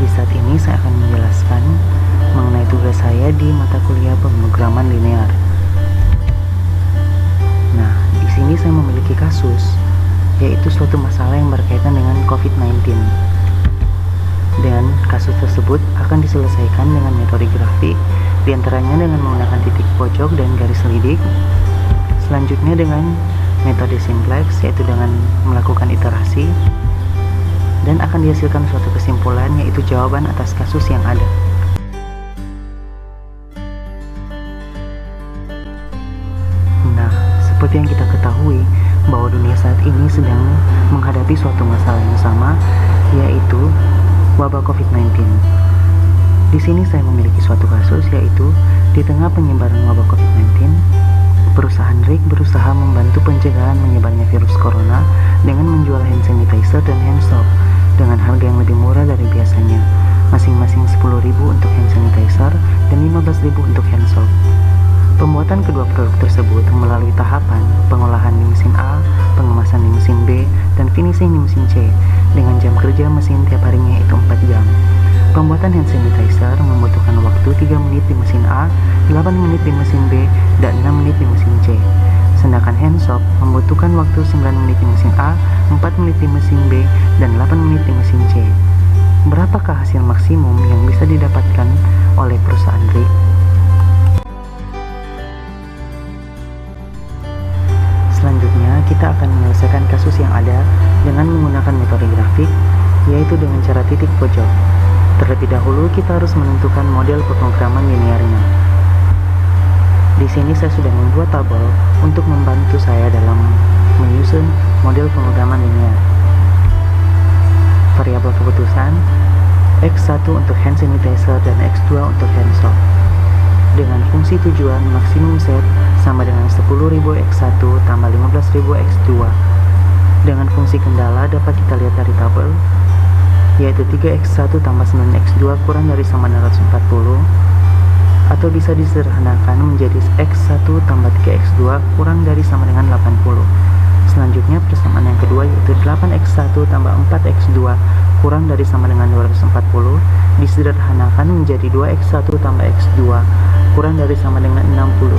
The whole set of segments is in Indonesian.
Di saat ini saya akan menjelaskan mengenai tugas saya di mata kuliah pemrograman linear. Nah, di sini saya memiliki kasus, yaitu suatu masalah yang berkaitan dengan COVID-19. Dan kasus tersebut akan diselesaikan dengan metode grafik, diantaranya dengan menggunakan titik pojok dan garis lidik. Selanjutnya dengan metode simplex, yaitu dengan melakukan iterasi, dan akan dihasilkan suatu kesimpulan, yaitu jawaban atas kasus yang ada. Nah, seperti yang kita ketahui bahwa dunia saat ini sedang menghadapi suatu masalah yang sama, yaitu wabah COVID-19. Di sini saya memiliki suatu kasus, yaitu di tengah penyebaran wabah COVID-19, perusahaan RIK berusaha membantu pencegahan menyebarnya virus corona dengan menjual hand sanitizer dan hand soap dengan harga yang lebih murah dari biasanya, masing-masing 10.000 untuk hand sanitizer dan 15.000 untuk hand soap. Pembuatan kedua produk tersebut melalui tahapan pengolahan di mesin A, pengemasan di mesin B, dan finishing di mesin C dengan jam kerja mesin tiap harinya yaitu 4 jam. Pembuatan hand sanitizer membutuhkan waktu 3 menit di mesin A, 8 menit di mesin B, dan 6 menit di mesin C. Sedangkan hand soap membutuhkan waktu 9 menit di mesin A, 4 menit di mesin B, dan 8 menit di mesin C. Berapakah hasil maksimum yang bisa didapatkan oleh perusahaan RIK? Selanjutnya, kita akan menyelesaikan kasus yang ada dengan menggunakan metode grafik, yaitu dengan cara titik pojok. Terlebih dahulu, kita harus menentukan model pemrograman linearnya. Di sini saya sudah membuat tabel untuk membantu saya dalam menyusun model pemrograman linear. Variabel keputusan X1 untuk hand sanitizer dan X2 untuk hand soap. Dengan fungsi tujuan maksimum set sama dengan 10.000 X1 tambah 15.000 X2. Dengan fungsi kendala dapat kita lihat dari tabel, yaitu 3X1 tambah 9X2 kurang dari sama 640, atau bisa disederhanakan menjadi X1 tambah 3X2 kurang dari sama dengan 80. Selanjutnya persamaan yang kedua yaitu 8X1 tambah 4X2 kurang dari sama dengan 240 disederhanakan menjadi 2X1 tambah X2 kurang dari sama dengan 60.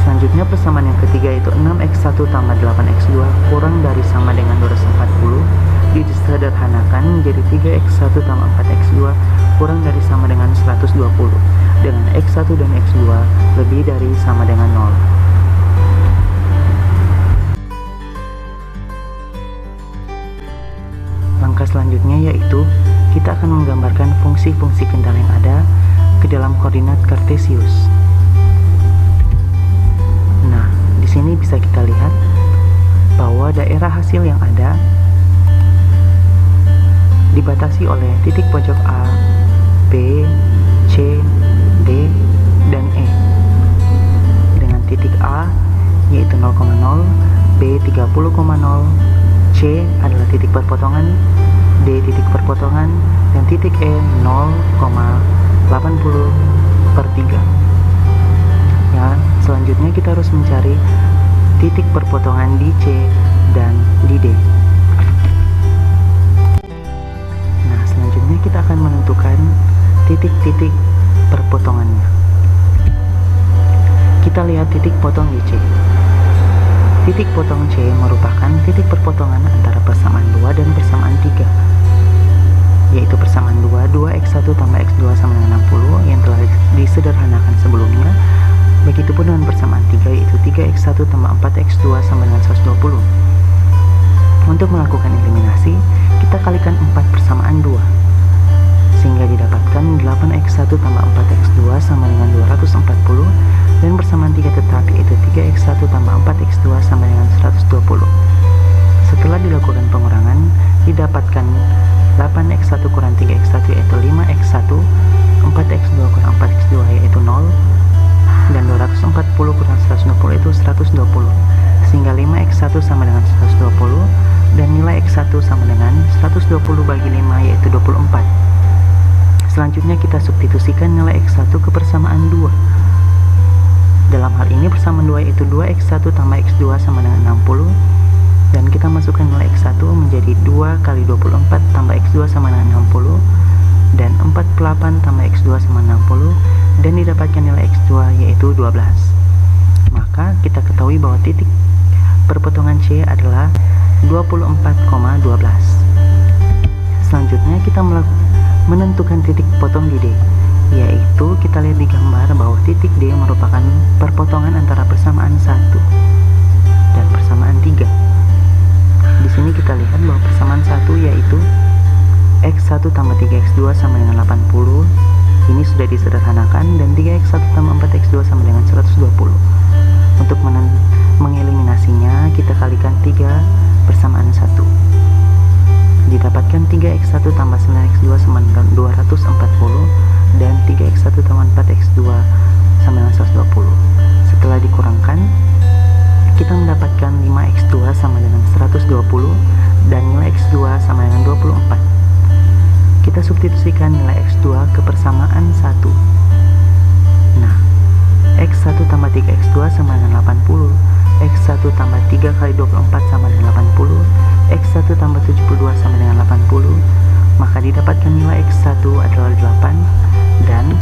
Selanjutnya persamaan yang ketiga yaitu 6X1 tambah 8X2 kurang dari sama dengan 240 disederhanakan menjadi 3X1 tambah 4X2 kurang dari sama dengan 120 dengan X1 dan X2 lebih dari sama dengan 0. Langkah selanjutnya yaitu kita akan menggambarkan fungsi-fungsi kendala yang ada ke dalam koordinat kartesius. Nah, di sini bisa kita lihat bahwa daerah hasil yang ada dibatasi oleh titik pojok A, B, C, D, dan E. Dengan titik A yaitu 0,0, B 30,0, C adalah titik perpotongan, D titik perpotongan, dan titik E 0,80/3. Ya, selanjutnya kita harus mencari titik perpotongan di C dan di D. Kita akan menentukan titik-titik perpotongannya. Kita lihat titik potong di C. Titik potong C merupakan titik perpotongan antara persamaan 2 dan persamaan 3, yaitu persamaan 2X1 tambah X2 sama dengan 60 yang telah disederhanakan sebelumnya. Begitupun dengan persamaan 3 yaitu 3X1 tambah 4X2 sama dengan 120. Untuk melakukan eliminasi, kita kalikan 4 persamaan 2 sehingga didapatkan 8X1 tambah 4X2 sama dengan 240 dan persamaan 3 tetap yaitu 3X1 tambah 4X2 sama dengan 120. Setelah dilakukan pengurangan, didapatkan 8X1 kurang 3X1 yaitu 5X1, 4X2 kurang 4X2 yaitu 0, dan 240 kurang 120 itu 120, sehingga 5X1 sama dengan 120 dan nilai X1 sama dengan 120 bagi 5 yaitu 24. Selanjutnya kita substitusikan nilai X1 ke persamaan 2. Dalam hal ini persamaan 2 yaitu 2X1 tambah X2 sama dengan 60, dan kita masukkan nilai X1 menjadi 2 kali 24 tambah X2 sama dengan 60, dan 48 tambah X2 sama 60 dan didapatkan nilai X2 yaitu 12. Maka kita ketahui bahwa titik perpotongan C adalah 24,12. Selanjutnya kita menentukan titik potong di D, yaitu kita lihat di gambar bahwa titik D merupakan perpotongan antara persamaan 1 dan persamaan 3. Di sini kita lihat bahwa persamaan 1 yaitu X1 tambah 3X2 sama dengan 80. Ini sudah disederhanakan, dan 3X1 tambah 4X2 sama dengan 120. Untuk mengeliminasinya, kita kalikan 3 persamaan 1. Didapatkan 3X1 tambah 9X2 sama dengan 240, dan 3X1 tambah 4X2 sama dengan 120. Setelah dikurangkan, kita mendapatkan 5X2 sama dengan 120, dan nilai X2 sama dengan 24. Kita substitusikan nilai X2 ke persamaan 1. Nah, X1 tambah 3X2 sama dengan 80, X1 tambah 3 kali 24 sama dengan 80, X1 tambah 72 sama dengan 80, maka didapatkan nilai X1 adalah 8, dan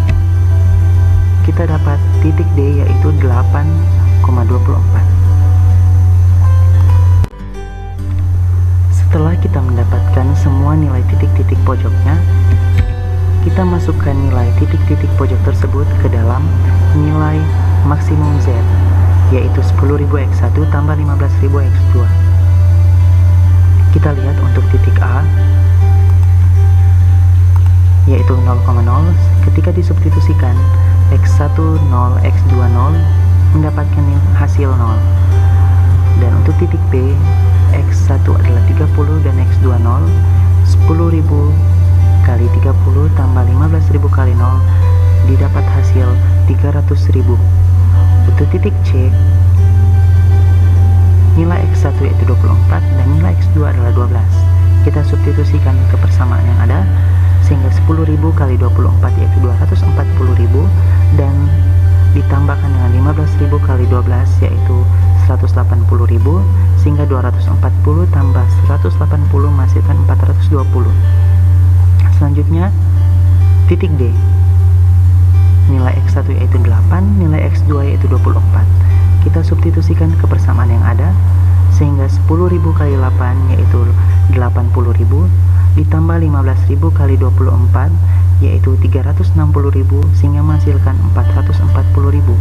kita dapat titik D yaitu 8,24. Setelah kita mendapatkan semua nilai titik-titik pojoknya, kita masukkan nilai titik-titik pojok tersebut ke dalam nilai maksimum Z, yaitu 10.000 X1 tambah 15.000 X2. Kita lihat untuk titik A, yaitu 0,0. Ketika disubstitusikan X1 0, X2 0, mendapatkan hasil 0. Dan untuk titik B, X1 adalah 30 dan X2 0, 10.000 kali 30 tambah 15.000 kali 0, didapat hasil 300.000. Untuk titik C, nilai X1 yaitu 24 dan nilai X2 adalah 12. Kita substitusikan ke persamaan yang ada, sehingga 10.000 kali 24 yaitu 240.000, dan ditambahkan dengan 15.000 kali 12 yaitu 180.000, sehingga 240 tambah 180 menghasilkan 420. Selanjutnya titik D, nilai X1 yaitu 8, nilai X2 yaitu 24. Kita substitusikan ke persamaan yang ada, sehingga 10.000 kali 8 yaitu 80.000, ditambah 15.000 kali 24 yaitu 360.000, sehingga menghasilkan 440.000.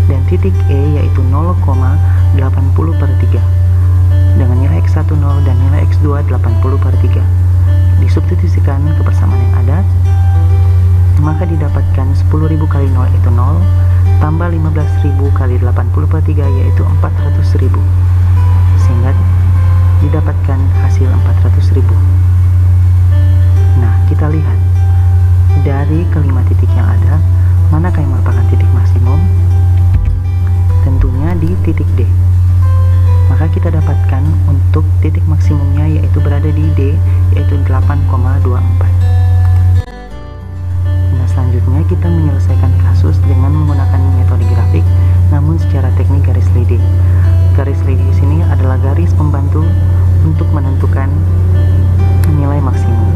Dan titik E yaitu 0,80/3 dengan nilai X1 0 dan nilai X2 80/3. Disubstitusikan ke persamaan yang ada, maka didapatkan 10.000 kali 0 itu 0, tambah 15.000 kali 80/3 yaitu 400.000, sehingga didapatkan hasil 400.000. Nah, kita lihat dari kelima titik yang ada, manakah yang merupakan titik maksimum? Tentunya di titik D. Maka kita dapatkan untuk titik maksimumnya yaitu berada di D, yaitu 8,24. Nah, selanjutnya kita menyelesaikan kasus dengan menggunakan metode grafik, namun secara teknik garis leading. Garis leading di sini adalah garis pembantu untuk menentukan nilai maksimum.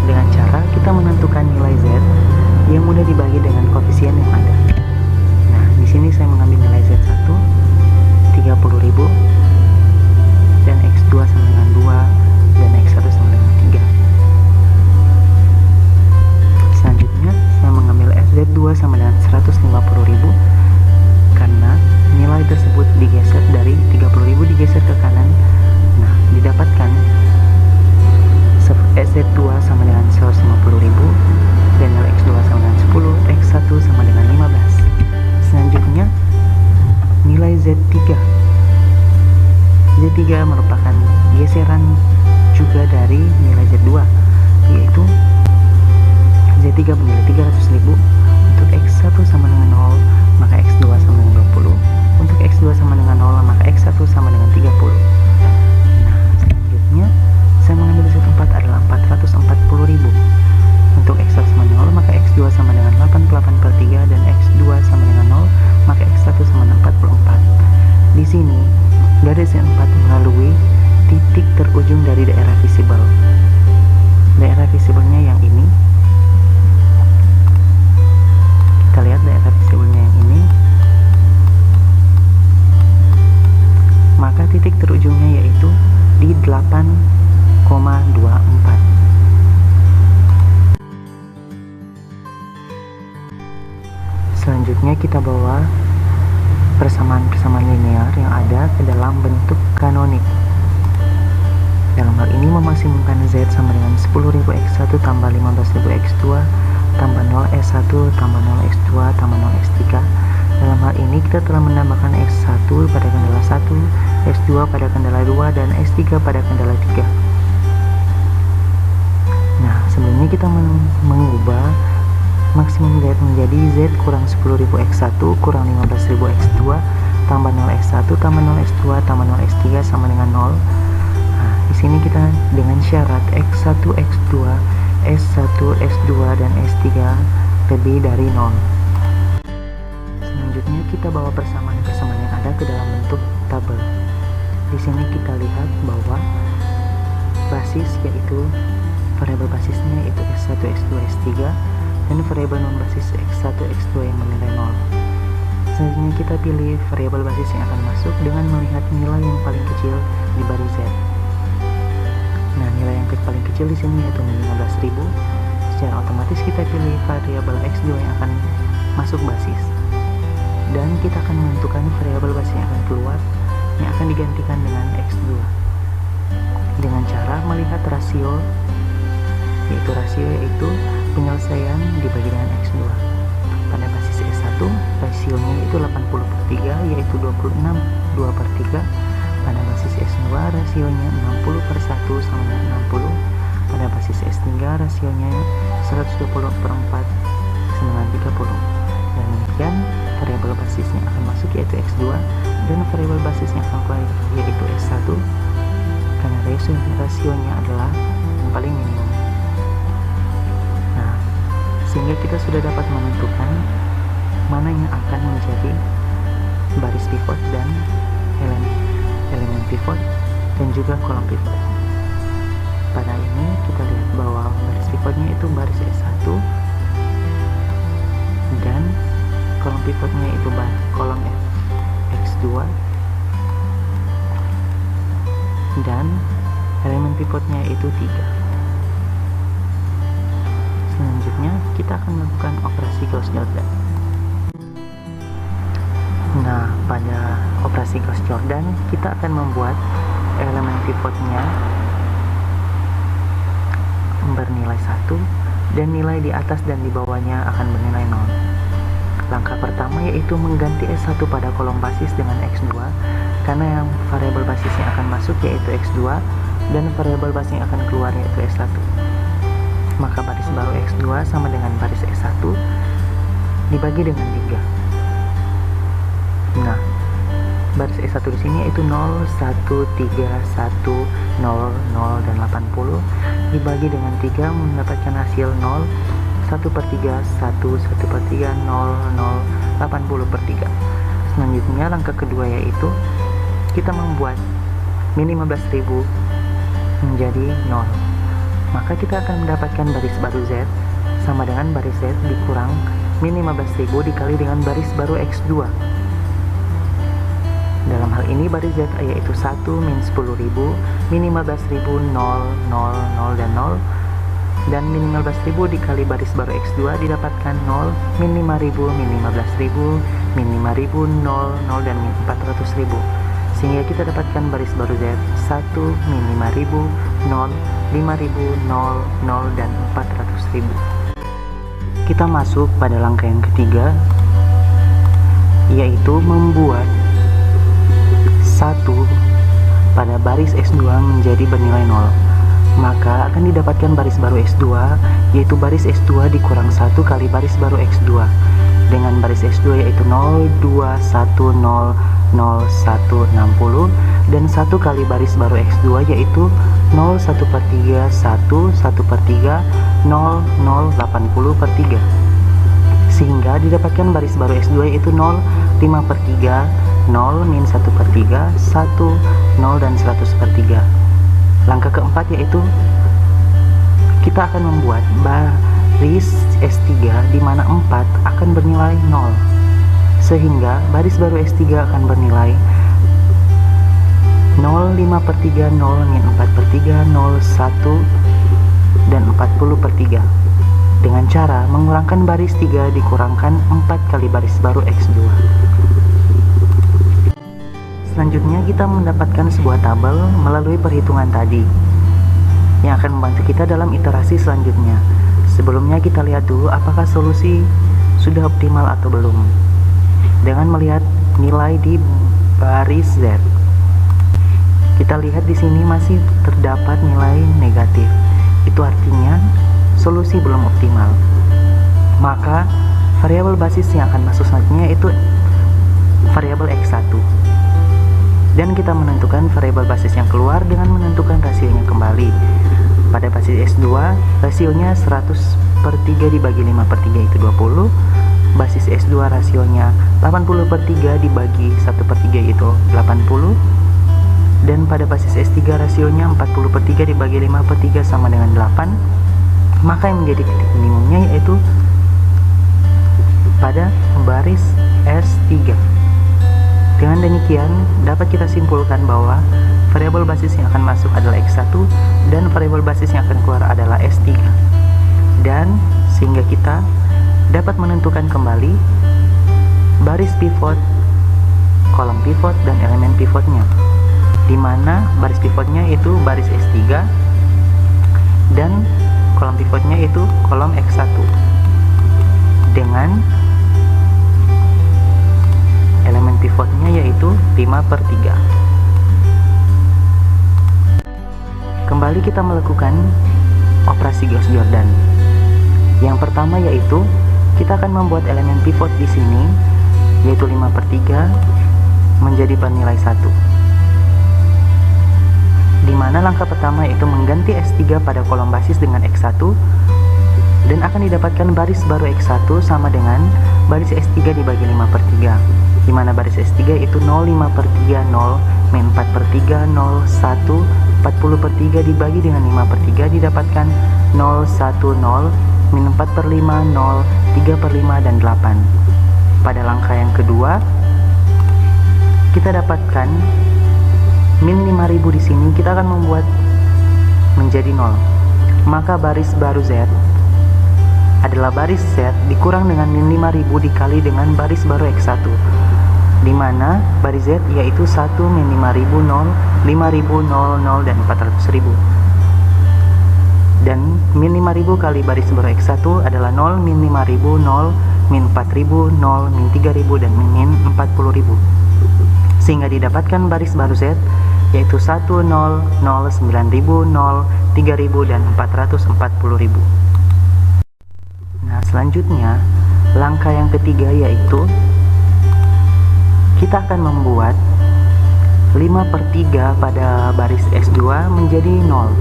Dengan cara kita menentukan nilai Z yang mudah dibagi dengan koefisien yang ada. Nah, di sini saya mengambil nilai Z1 30.000, dan X2 sama dengan 2, dan X1 sama dengan 3. Selanjutnya saya mengambil Z2 sama dengan 150.000, karena nilai tersebut digeser dari 30.000 digeser ke kanan. Nah, didapatkan Z2 sama dengan 150.000, dan nilai X2 sama dengan 10, X1 sama dengan 15. Selanjutnya nilai Z3. Z3 merupakan geseran juga dari nilai Z2, yaitu Z3 bernilai 300.000. Untuk X1 sama dengan 0, maka X2 sama dengan 20. Untuk X2 sama dengan 0, maka X1 sama dengan 30. Nah, selanjutnya saya mengambil Z4 adalah 440.000. Untuk X1 sama dengan 0, maka X2 sama dengan 88/3, dan X2 sama dengan 0, maka X1 sama dengan 44. Di sini garis Z4 melalui titik terujung dari daerah visible. daerah visibelnya yang ini. Kita lihat daerah visibelnya yang ini. Maka titik terujungnya yaitu di 8,24. Selanjutnya kita bawa persamaan-persamaan linear yang ada ke dalam bentuk kanonik. Dalam hal ini memaksimumkan Z sama dengan 10.000 X1 tambah 15.000 X2 tambah 0 S1 tambah 0 X2 tambah 0 X3. Dalam hal ini kita telah menambahkan X1 pada kendala 1, X2 pada kendala 2, dan X3 pada kendala 3. Nah, sebelumnya kita mengubah maksimum Z menjadi Z kurang 10.000 X1 kurang 15.000 X2 tambah 0 X1 tambah 0 X2 tambah 0 X3 sama dengan 0. Nah, di sini kita dengan syarat X1, X2, S1, S2, dan S3 lebih dari 0. Selanjutnya kita bawa persamaan-persamaan yang ada ke dalam bentuk tabel. Di sini kita lihat bahwa basis yaitu variabel basisnya yaitu S1, S2, S3 dan variabel non basis X1, X2 yang bernilai 0. Selanjutnya kita pilih variabel basis yang akan masuk dengan melihat nilai yang paling kecil di baris Z. Nah, nilai yang paling kecil di sini yaitu 15.000. Secara otomatis kita pilih variabel X2 yang akan masuk basis. Dan kita akan menentukan variabel basis yang akan keluar yang akan digantikan dengan X2 dengan cara melihat rasio, yaitu penyelesaian dibagi dengan X2. Pada basis S1 rasionya yaitu 80/3 yaitu 26 2/3. Pada basis S2 rasionya 60/1 sama dengan 60. Pada basis S3 rasionya 120/4 sama dengan 30. Dan demikian variabel basis yang akan masuk yaitu X2 dan variabel basis yang akan keluar yaitu S1 karena rasionya adalah yang paling minimum. Nah, sehingga kita sudah dapat menentukan mana yang akan menjadi baris pivot dan elemen pivot dan juga kolom pivot. Pada ini kita lihat bahwa baris pivotnya itu baris S1 dan kolom pivotnya itu kolom X2 dan elemen pivotnya itu 3. Selanjutnya kita akan melakukan operasi Gauss-Jordan. Nah, pada operasi Gauss-Jordan kita akan membuat elemen pivotnya bernilai 1 dan nilai di atas dan di bawahnya akan bernilai 0. Langkah pertama yaitu mengganti S1 pada kolom basis dengan X2 karena yang variabel basis yang akan masuk yaitu X2 dan variabel basis yang akan keluar yaitu S1. Maka baris baru X2 sama dengan baris S1 dibagi dengan 3. Nah, baris S1 di sini yaitu 0, 1, 3, 1, 0, 0, dan 80 dibagi dengan 3 mendapatkan hasil 0, 1/3, 1, 1/3, 0, 0, 80/3. Selanjutnya langkah kedua yaitu kita membuat min 15.000 menjadi 0. Maka kita akan mendapatkan baris baru Z sama dengan baris Z dikurang min 15.000 dikali dengan baris baru X2. Dalam hal ini baris Z yaitu 1 min 10.000 min 15.000 0, 0, 0, dan 0. Dan min 15.000 dikali baris baru X2 didapatkan 0, min 5.000, min 15.000, min 5.000, 0, 0, dan min 400.000. Sehingga kita dapatkan baris baru Z 1, min 5.000, 0, 5.000, 0, 0, dan 400.000. Kita masuk pada langkah yang ketiga, yaitu membuat 1 pada baris S2 menjadi bernilai 0. Maka akan didapatkan baris baru X2 yaitu baris S2 dikurang 1 kali baris baru X2 dengan baris X2 yaitu 0, 2, 1, 0, 0, 1, 60 dan 1 kali baris baru X2 yaitu 0, 1/3, 1, 1/3, 0, 0, 80/3 sehingga didapatkan baris baru X2 yaitu 0, 5/3, 0, min 1/3, 1, 0, dan 100/3. Langkah keempat yaitu kita akan membuat baris S3 di mana 4 akan bernilai 0, sehingga baris baru S3 akan bernilai 0, 5/3, 0, min 4/3, 0, 1, dan 40/3 dengan cara mengurangkan baris 3 dikurangkan 4 kali baris baru X2. Selanjutnya kita mendapatkan sebuah tabel melalui perhitungan tadi yang akan membantu kita dalam iterasi selanjutnya. Sebelumnya kita lihat dulu apakah solusi sudah optimal atau belum dengan melihat nilai di baris Z. Kita lihat di sini masih terdapat nilai negatif. Itu artinya solusi belum optimal. Maka variabel basis yang akan masuk selanjutnya itu variabel X1. Dan kita menentukan variabel basis yang keluar dengan menentukan rasionya kembali. Pada basis S2, rasionya 100/3 dibagi 5/3 itu 20. Basis S2 rasionya 80/3 dibagi 1/3 itu 80. Dan pada basis S3 rasionya 40/3 dibagi 5/3 sama dengan 8. Maka yang menjadi titik minimumnya yaitu pada baris S3. Dengan demikian, dapat kita simpulkan bahwa variabel basis yang akan masuk adalah X1 dan variabel basis yang akan keluar adalah S3. Dan sehingga kita dapat menentukan kembali baris pivot, kolom pivot, dan elemen pivotnya, di mana baris pivotnya itu baris S3 dan kolom pivotnya itu kolom X1 dengan elemen pivotnya yaitu 5/3. Kembali kita melakukan operasi Gauss-Jordan. Yang pertama yaitu kita akan membuat elemen pivot di sini yaitu 5/3 menjadi bernilai 1. Di mana langkah pertama yaitu mengganti S3 pada kolom basis dengan X1 dan akan didapatkan baris baru X1 sama dengan baris S3 dibagi 5/3, di mana baris S3 itu 0, 5/3, 0, min 4/3, 0, 1, 40/3 dibagi dengan 5/3 didapatkan 0, 1, 0, min 4/5, 0, 3/5, dan 8. Pada langkah yang kedua, kita dapatkan min 5000 di sini kita akan membuat menjadi 0. Maka baris baru Z adalah baris Z dikurang dengan min 5000 dikali dengan baris baru X1, di mana baris Z yaitu 1, min 5000, 0, 5000, 0, 0, dan 400.000. Dan min 5000 kali baris baru X1 adalah 0, min 5000, 0, min 4000, 0, min 3000, dan min 40.000. Sehingga didapatkan baris baru Z yaitu 1, 0, 0, 9000, 0, 3000, dan 440.000. Nah, selanjutnya langkah yang ketiga yaitu kita akan membuat 5/3 pada baris S2 menjadi 0.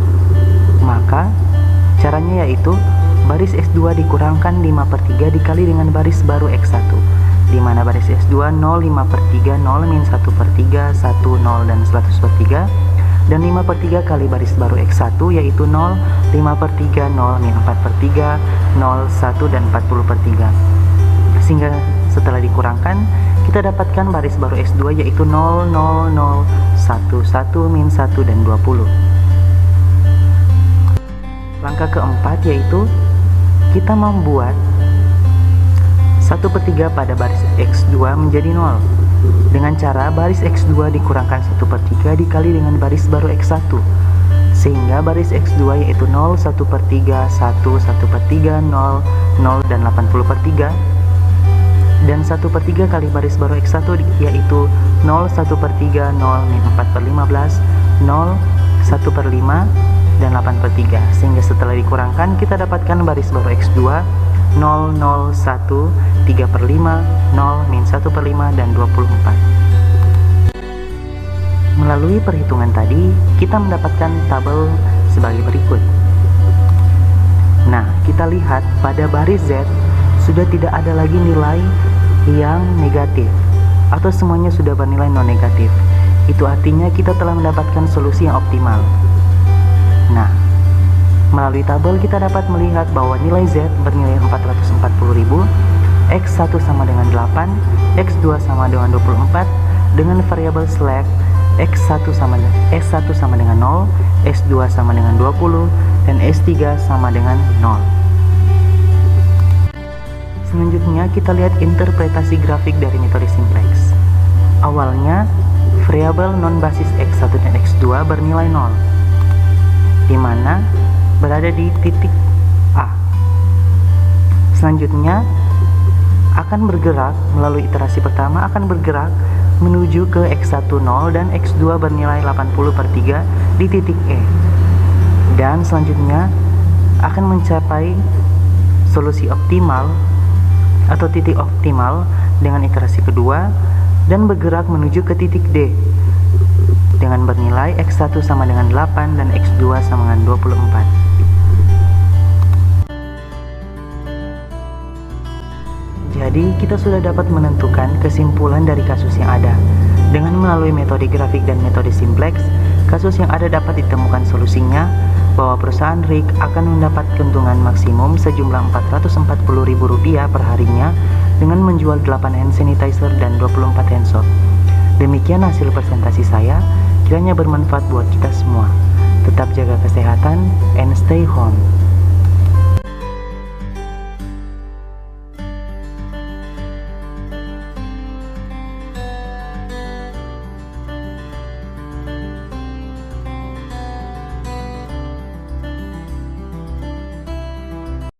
Maka caranya yaitu baris S2 dikurangkan 5/3 dikali dengan baris baru X1, di mana baris S2 0, 5/3, 0, min 1/3, 1, 0, dan 100/3, dan 5/3 kali baris baru X1 yaitu 0, 5/3, 0, min 4/3, 0, 1, dan 40/3. Sehingga setelah dikurangkan kita dapatkan baris baru S2 yaitu 0, 0, 0, 1, 1, min 1, dan 20. Langkah keempat yaitu kita membuat 1/3 pada baris X2 menjadi 0 dengan cara baris X2 dikurangkan 1/3 dikali dengan baris baru X1, sehingga baris X2 yaitu 0, 1/3, 1, 1/3, 0, 0, dan 80/3, dan 1/3 kali baris baru X1 yaitu 0, 1/3, 0, min 4/15, 0, 1/5, dan 8/3, sehingga setelah dikurangkan kita dapatkan baris baru X2 0, 0, 1, 3/5, 0, min 1/5, dan 24. Melalui perhitungan tadi, kita mendapatkan tabel sebagai berikut. Nah, kita lihat pada baris Z sudah tidak ada lagi nilai yang negatif atau semuanya sudah bernilai non negatif. Itu artinya kita telah mendapatkan solusi yang optimal. Nah, Melalui tabel kita dapat melihat bahwa nilai Z bernilai 440.000, X1 sama dengan 8, X2 sama dengan 24, dengan variabel slack S1 sama dengan 0, S2 sama dengan 20, dan S3 sama dengan 0. Selanjutnya kita lihat interpretasi grafik dari metode simplex. Awalnya, variabel non-basis X1 dan X2 bernilai 0, di mana berada di titik A. Selanjutnya, akan bergerak melalui iterasi pertama akan bergerak menuju ke X1 0 dan X2 bernilai 80/3 di titik E. Dan selanjutnya akan mencapai solusi optimal atau titik optimal dengan iterasi kedua dan bergerak menuju ke titik D dengan bernilai X1 sama dengan 8 dan X2 sama dengan 24. Jadi, kita sudah dapat menentukan kesimpulan dari kasus yang ada. Dengan melalui metode grafik dan metode simplex, kasus yang ada dapat ditemukan solusinya bahwa perusahaan RIK akan mendapat keuntungan maksimum sejumlah Rp440.000 per harinya dengan menjual 8 hand sanitizer dan 24 hand soap. Demikian hasil presentasi saya, kiranya bermanfaat buat kita semua. Tetap jaga kesehatan and stay home.